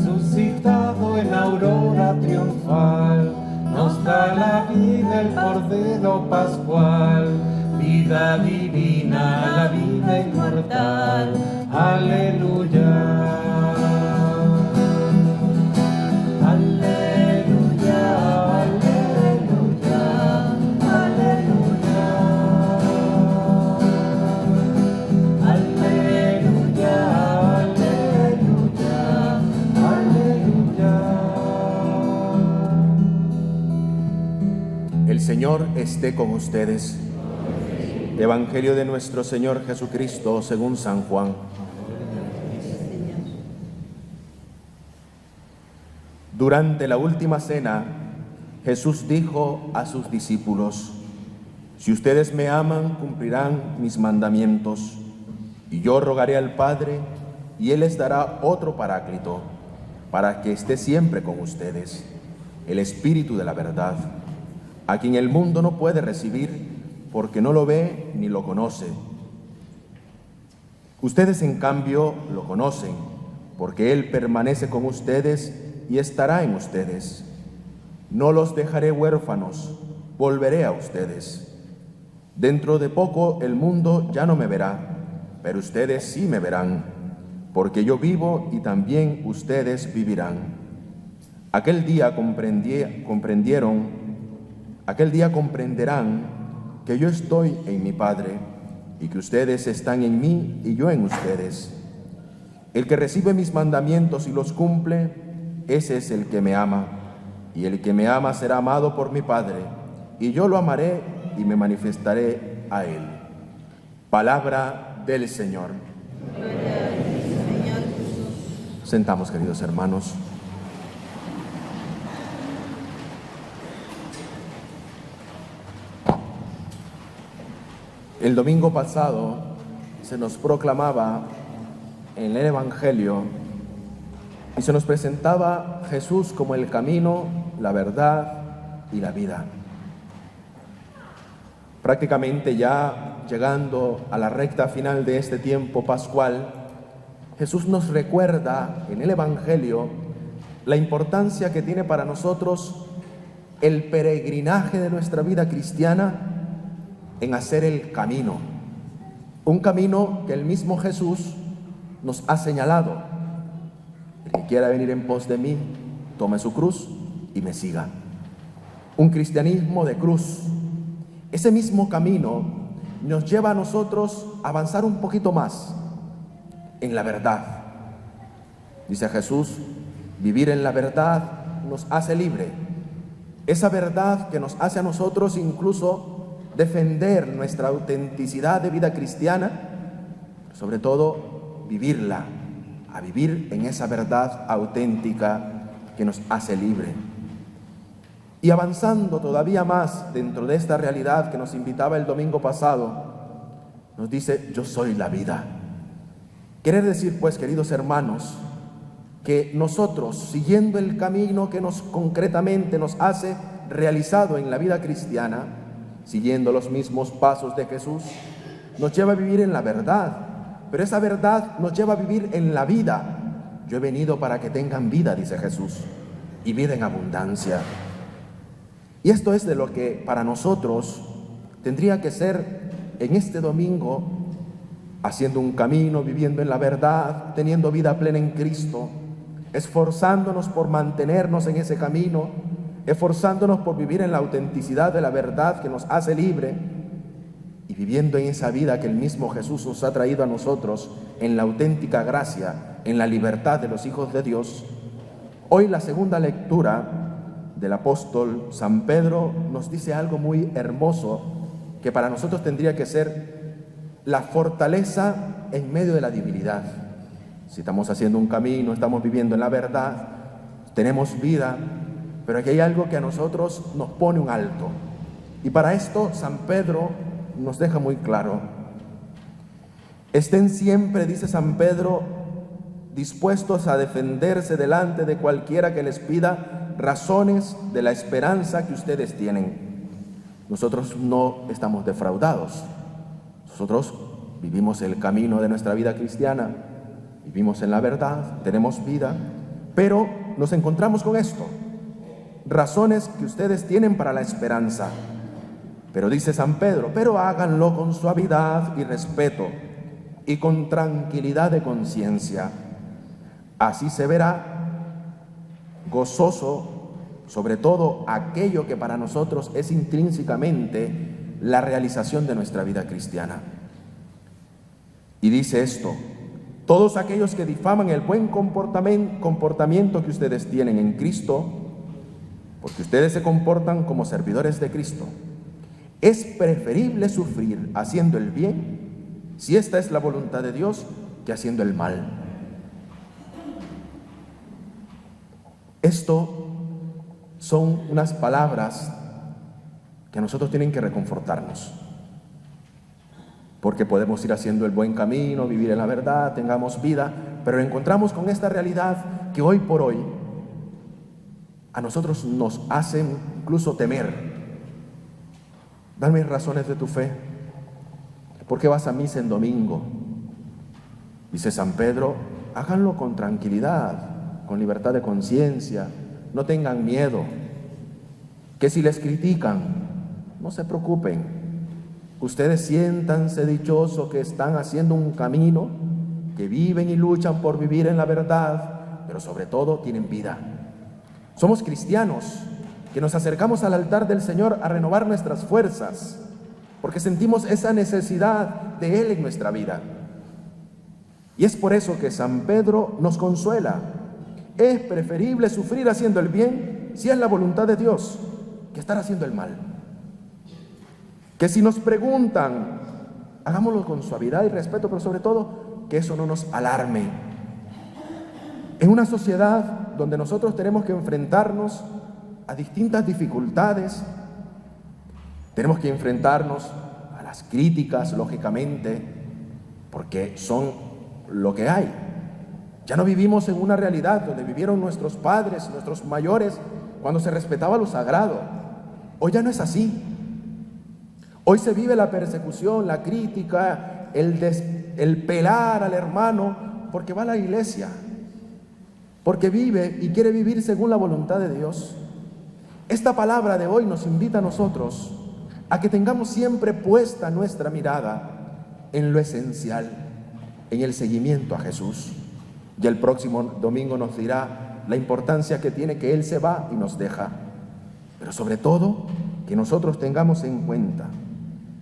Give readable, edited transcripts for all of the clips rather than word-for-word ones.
resucitado en aurora triunfal, nos da la vida el Cordero Pascual, vida divina, la vida inmortal. Aleluya. El Señor esté con ustedes. Evangelio de nuestro Señor Jesucristo según San Juan. Durante la última cena, Jesús dijo a sus discípulos: si ustedes me aman, cumplirán mis mandamientos, y yo rogaré al Padre, y Él les dará otro Paráclito, para que esté siempre con ustedes, el Espíritu de la verdad, a quien el mundo no puede recibir, porque no lo ve ni lo conoce. Ustedes, en cambio, lo conocen, porque Él permanece con ustedes y estará en ustedes. No los dejaré huérfanos, volveré a ustedes. Dentro de poco el mundo ya no me verá, pero ustedes sí me verán, porque yo vivo y también ustedes vivirán. Aquel día comprenderán que yo estoy en mi Padre y que ustedes están en mí y yo en ustedes. El que recibe mis mandamientos y los cumple, ese es el que me ama, y el que me ama será amado por mi Padre, y yo lo amaré y me manifestaré a él. Palabra del Señor. Sentamos, queridos hermanos. El domingo pasado se nos proclamaba en el Evangelio y se nos presentaba Jesús como el camino, la verdad y la vida. Prácticamente ya llegando a la recta final de este tiempo pascual, Jesús nos recuerda en el Evangelio la importancia que tiene para nosotros el peregrinaje de nuestra vida cristiana en hacer el camino, un camino que el mismo Jesús nos ha señalado. El que quiera venir en pos de mí, tome su cruz y me siga. Un cristianismo de cruz. Ese mismo camino nos lleva a nosotros a avanzar un poquito más en la verdad. Dice Jesús, vivir en la verdad nos hace libre. Esa verdad que nos hace a nosotros incluso defender nuestra autenticidad de vida cristiana, sobre todo vivirla, a vivir en esa verdad auténtica que nos hace libre. Y avanzando todavía más dentro de esta realidad que nos invitaba el domingo pasado, nos dice: yo soy la vida. Quiere decir, pues, queridos hermanos, que nosotros, siguiendo el camino que concretamente nos hace realizado en la vida cristiana, siguiendo los mismos pasos de Jesús, nos lleva a vivir en la verdad, pero esa verdad nos lleva a vivir en la vida. Yo he venido para que tengan vida, dice Jesús, y vida en abundancia. Y esto es de lo que para nosotros tendría que ser en este domingo, haciendo un camino, viviendo en la verdad, teniendo vida plena en Cristo, esforzándonos por mantenernos en ese camino, esforzándonos por vivir en la autenticidad de la verdad que nos hace libre y viviendo en esa vida que el mismo Jesús nos ha traído a nosotros, en la auténtica gracia, en la libertad de los hijos de Dios. Hoy la segunda lectura del apóstol San Pedro nos dice algo muy hermoso que para nosotros tendría que ser la fortaleza en medio de la debilidad. Si estamos haciendo un camino, estamos viviendo en la verdad, tenemos vida, pero aquí hay algo que a nosotros nos pone un alto. Y para esto San Pedro nos deja muy claro. Estén siempre, dice San Pedro, dispuestos a defenderse delante de cualquiera que les pida razones de la esperanza que ustedes tienen. Nosotros no estamos defraudados. Nosotros vivimos el camino de nuestra vida cristiana, vivimos en la verdad, tenemos vida, Pero nos encontramos con esto: razones que ustedes tienen para la esperanza. Pero dice San Pedro, pero háganlo con suavidad y respeto y con tranquilidad de conciencia. Así se verá gozoso, sobre todo aquello que para nosotros es intrínsecamente la realización de nuestra vida cristiana. Y dice esto: todos aquellos que difaman el buen comportamiento que ustedes tienen en Cristo, porque ustedes se comportan como servidores de Cristo, es preferible sufrir haciendo el bien, si esta es la voluntad de Dios, que haciendo el mal. Esto son unas palabras que a nosotros tienen que reconfortarnos, porque podemos ir haciendo el buen camino, vivir en la verdad, tengamos vida, pero encontramos con esta realidad que hoy por hoy a nosotros nos hacen incluso temer. Dame razones de tu fe. ¿Por qué vas a misa en domingo? Dice San Pedro, háganlo con tranquilidad, con libertad de conciencia, no tengan miedo. Que si les critican, no se preocupen. Ustedes siéntanse dichosos que están haciendo un camino, que viven y luchan por vivir en la verdad, pero sobre todo tienen vida. Somos cristianos que nos acercamos al altar del Señor a renovar nuestras fuerzas, porque sentimos esa necesidad de Él en nuestra vida. Y es por eso que San Pedro nos consuela. Es preferible sufrir haciendo el bien, si es la voluntad de Dios, que estar haciendo el mal. Que si nos preguntan, hagámoslo con suavidad y respeto, pero sobre todo, que eso no nos alarme. En una sociedad donde nosotros tenemos que enfrentarnos a distintas dificultades, tenemos que enfrentarnos a las críticas, lógicamente, porque son lo que hay. Ya no vivimos en una realidad donde vivieron nuestros padres, nuestros mayores, cuando se respetaba lo sagrado. Hoy ya no es así. Hoy se vive la persecución, la crítica, el pelar al hermano porque va a la iglesia, porque vive y quiere vivir según la voluntad de Dios. Esta palabra de hoy nos invita a nosotros a que tengamos siempre puesta nuestra mirada en lo esencial, en el seguimiento a Jesús. Y el próximo domingo nos dirá la importancia que tiene que Él se va y nos deja. Pero sobre todo, que nosotros tengamos en cuenta,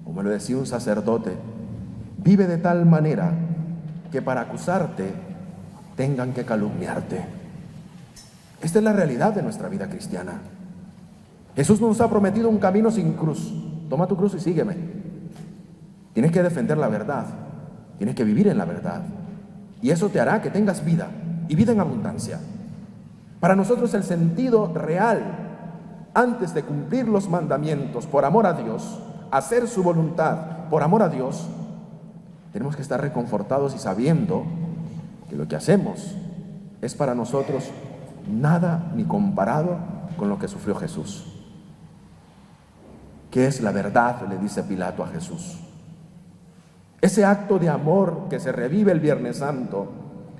como lo decía un sacerdote, vive de tal manera que para acusarte tengan que calumniarte. Esta es la realidad de nuestra vida cristiana. Jesús nos ha prometido un camino sin cruz. Toma tu cruz y sígueme. Tienes que defender la verdad, tienes que vivir en la verdad, y eso te hará que tengas vida, y vida en abundancia. Para nosotros el sentido real, antes de cumplir los mandamientos por amor a Dios, hacer su voluntad por amor a Dios, tenemos que estar reconfortados y sabiendo que lo que hacemos es para nosotros nada ni comparado con lo que sufrió Jesús. ¿Qué es la verdad?, le dice Pilato a Jesús. Ese acto de amor que se revive el Viernes Santo,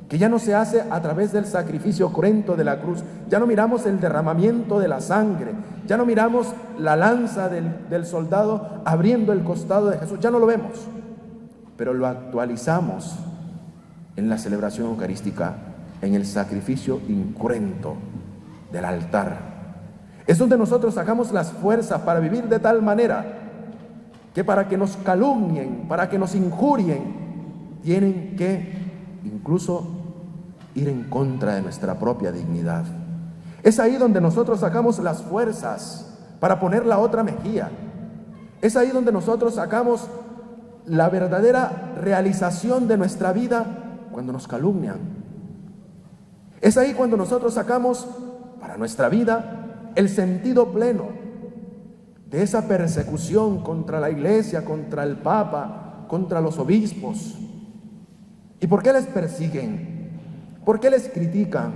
que ya no se hace a través del sacrificio cruento de la cruz, ya no miramos el derramamiento de la sangre, ya no miramos la lanza del soldado abriendo el costado de Jesús, ya no lo vemos, pero lo actualizamos en la celebración eucarística, en el sacrificio incruento del altar. Es donde nosotros sacamos las fuerzas para vivir de tal manera que para que nos calumnien, para que nos injurien, tienen que incluso ir en contra de nuestra propia dignidad. Es ahí donde nosotros sacamos las fuerzas para poner la otra mejilla. Es ahí donde nosotros sacamos la verdadera realización de nuestra vida cuando nos calumnian. Es ahí cuando nosotros sacamos para nuestra vida el sentido pleno de esa persecución contra la iglesia, contra el Papa, contra los obispos. ¿Y por qué les persiguen? ¿Por qué les critican?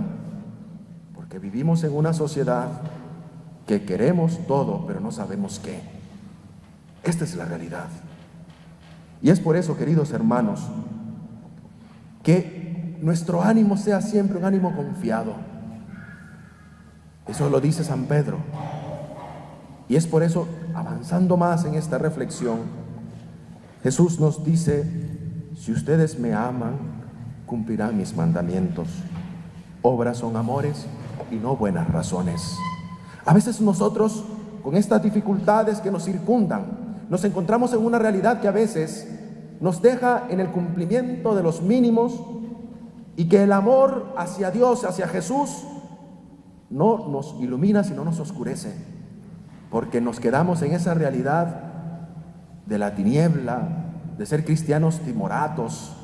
Porque vivimos en una sociedad que queremos todo, pero no sabemos qué. Esta es la realidad. Y es por eso, queridos hermanos, que nuestro ánimo sea siempre un ánimo confiado. Eso lo dice San Pedro. Y es por eso, avanzando más en esta reflexión, Jesús nos dice: si ustedes me aman, cumplirán mis mandamientos. Obras son amores y no buenas razones. A veces nosotros, con estas dificultades que nos circundan, nos encontramos en una realidad que a veces nos deja en el cumplimiento de los mínimos, y que el amor hacia Dios, hacia Jesús, no nos ilumina, sino nos oscurece, porque nos quedamos en esa realidad de la tiniebla, de ser cristianos timoratos.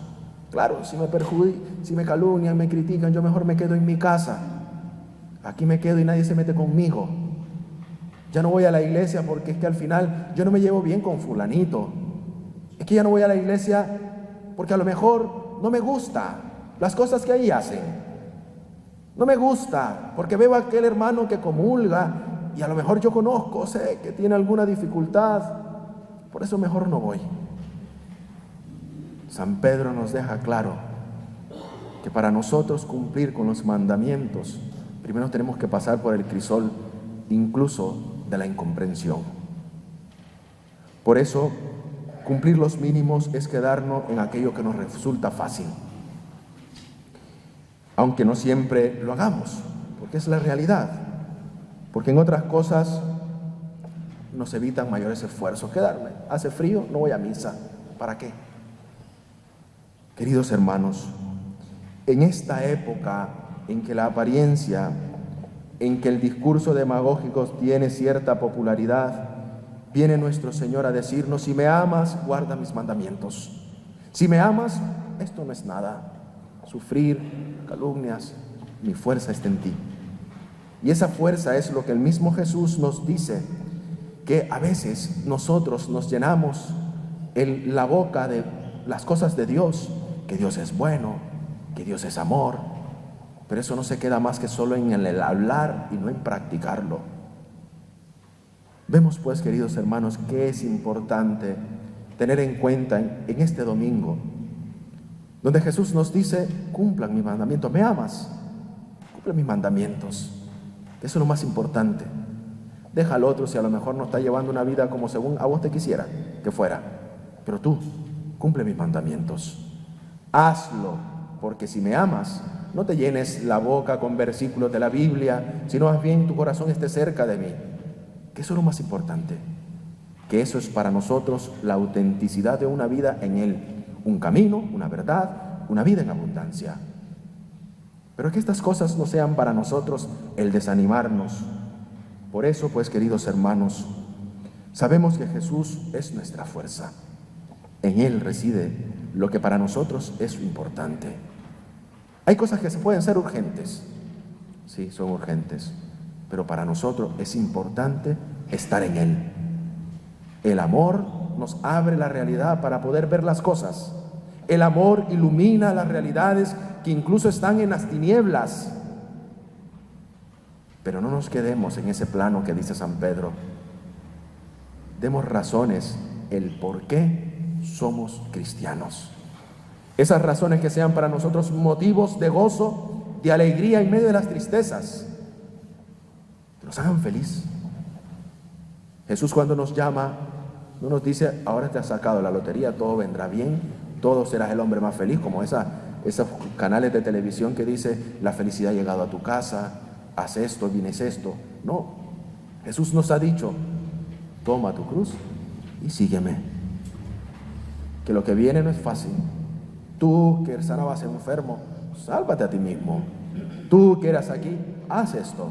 Claro, si me calumnian, me critican, yo mejor me quedo en mi casa. Aquí me quedo y nadie se mete conmigo. Ya no voy a la iglesia porque es que al final yo no me llevo bien con fulanito. Es que ya no voy a la iglesia porque a lo mejor no me gusta las cosas que ahí hacen. No me gusta porque veo a aquel hermano que comulga y a lo mejor yo conozco, sé que tiene alguna dificultad, por eso mejor no voy. San Pedro nos deja claro que para nosotros cumplir con los mandamientos, primero tenemos que pasar por el crisol incluso de la incomprensión. Por eso, cumplir los mínimos es quedarnos en aquello que nos resulta fácil, aunque no siempre lo hagamos, porque es la realidad, porque en otras cosas nos evitan mayores esfuerzos. Quedarme, hace frío, no voy a misa, ¿para qué? Queridos hermanos, en esta época en que la apariencia, en que el discurso demagógico tiene cierta popularidad, viene nuestro Señor a decirnos: si me amas, guarda mis mandamientos. Si me amas, esto no es nada. Sufrir, calumnias, mi fuerza está en ti. Y esa fuerza es lo que el mismo Jesús nos dice, que a veces nosotros nos llenamos la boca de las cosas de Dios, que Dios es bueno, que Dios es amor, pero eso no se queda más que solo en el hablar y no en practicarlo. Vemos pues, queridos hermanos, que es importante tener en cuenta en este domingo, donde Jesús nos dice: cumplan mis mandamientos. ¿Me amas? Cumple mis mandamientos. Eso es lo más importante. Deja al otro si a lo mejor no está llevando una vida como según a vos te quisiera que fuera, pero tú, cumple mis mandamientos. Hazlo, porque si me amas, no te llenes la boca con versículos de la Biblia, sino más bien tu corazón esté cerca de mí. Que eso es lo más importante, que eso es para nosotros la autenticidad de una vida en Él. Un camino, una verdad, una vida en abundancia. Pero que estas cosas no sean para nosotros el desanimarnos. Por eso, pues, queridos hermanos, sabemos que Jesús es nuestra fuerza. En Él reside lo que para nosotros es importante. Hay cosas que pueden ser urgentes, sí, son urgentes, pero para nosotros es importante estar en Él. El amor nos abre la realidad para poder ver las cosas. El amor ilumina las realidades que incluso están en las tinieblas. Pero no nos quedemos en ese plano que dice San Pedro. Demos razones el por qué somos cristianos. Esas razones que sean para nosotros motivos de gozo, de alegría en medio de las tristezas, que nos hagan feliz. Jesús, cuando nos llama, no nos dice: ahora te has sacado la lotería, todo vendrá bien, todo serás el hombre más feliz, como esos canales de televisión que dice: la felicidad ha llegado a tu casa, haz esto, vienes esto. No, Jesús nos ha dicho: toma tu cruz y sígueme. Que lo que viene no es fácil. Tú que sanabas enfermo, sálvate a ti mismo. Tú que eras aquí, haz esto.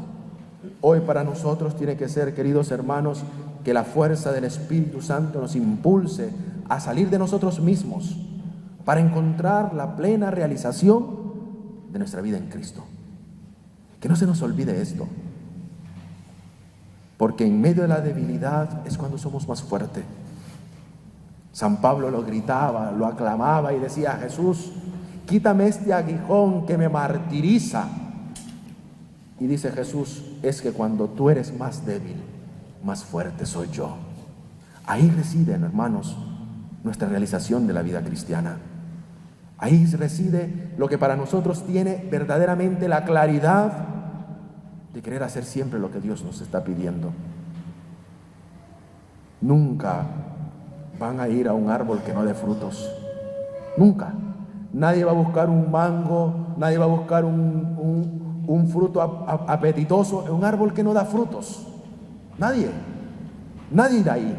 Hoy para nosotros tiene que ser, queridos hermanos, que la fuerza del Espíritu Santo nos impulse a salir de nosotros mismos para encontrar la plena realización de nuestra vida en Cristo. Que no se nos olvide esto, porque en medio de la debilidad es cuando somos más fuertes. San Pablo lo gritaba, lo aclamaba y decía: Jesús, quítame este aguijón que me martiriza. Y dice Jesús: es que cuando tú eres más débil, más fuerte soy yo. Ahí reside, hermanos, nuestra realización de la vida cristiana. Ahí reside lo que para nosotros tiene verdaderamente la claridad de querer hacer siempre lo que Dios nos está pidiendo. Nunca van a ir a un árbol que no dé frutos. Nunca. Nadie va a buscar un mango, nadie va a buscar un fruto apetitoso en un árbol que no da frutos. Nadie irá ahí.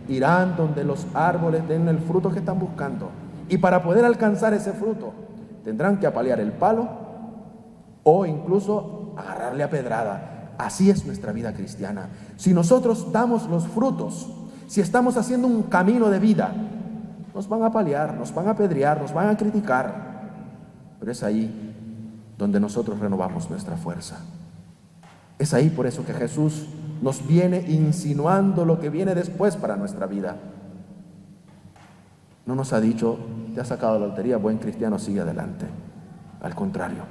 Irán donde los árboles den el fruto que están buscando. Y para poder alcanzar ese fruto, tendrán que apalear el palo o incluso agarrarle a pedrada. Así es nuestra vida cristiana. Si nosotros damos los frutos, si estamos haciendo un camino de vida, nos van a apalear, nos van a apedrear, nos van a criticar. Pero es ahí donde nosotros renovamos nuestra fuerza. Es ahí por eso que Jesús nos viene insinuando lo que viene después para nuestra vida. No nos ha dicho, te has sacado la lotería, buen cristiano, sigue adelante. Al contrario,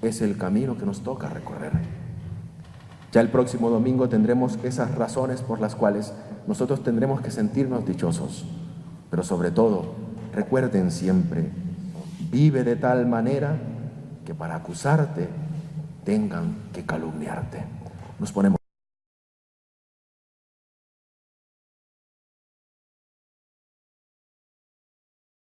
es el camino que nos toca recorrer. Ya el próximo domingo tendremos esas razones por las cuales nosotros tendremos que sentirnos dichosos. Pero sobre todo, recuerden siempre, vive de tal manera que para acusarte tengan que calumniarte. Nos ponemos